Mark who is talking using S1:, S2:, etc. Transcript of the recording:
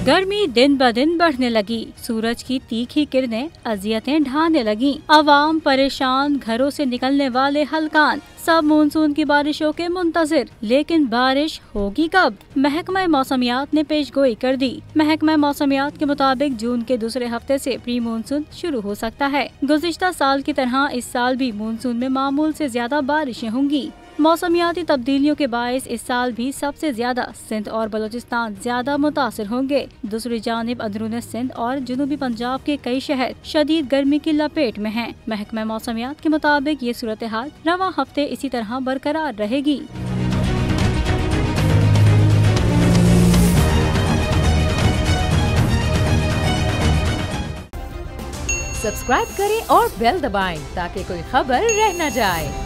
S1: गर्मी दिन ब दिन बढ़ने लगी। सूरज की तीखी किरणें अजियतें ढाने लगी। आवाम परेशान, घरों से निकलने वाले हलकान, सब मानसून की बारिशों के मुंतजिर। लेकिन बारिश होगी कब? महकमा मौसमियात ने पेशगोई कर दी। महकमा मौसमियात के मुताबिक जून के दूसरे हफ्ते से प्री मानसून शुरू हो सकता है। गुज़िश्ता साल की तरह इस साल भी मानसून में मामूल से ज्यादा बारिशें होंगी। मौसमियाती तब्दीलियों के बायस इस साल भी सबसे ज्यादा सिंध और बलूचिस्तान ज्यादा मुतासिर होंगे। दूसरी जानिब अंदरूनी सिंध और जनूबी पंजाब के कई शहर शदीद गर्मी की लपेट में हैं। महकमा मौसमियात के मुताबिक ये सूरत हाल रवां हफ्ते इसी तरह बरकरार रहेगी।
S2: सब्सक्राइब करें और बेल दबाएं ताकि कोई खबर रह न जाए।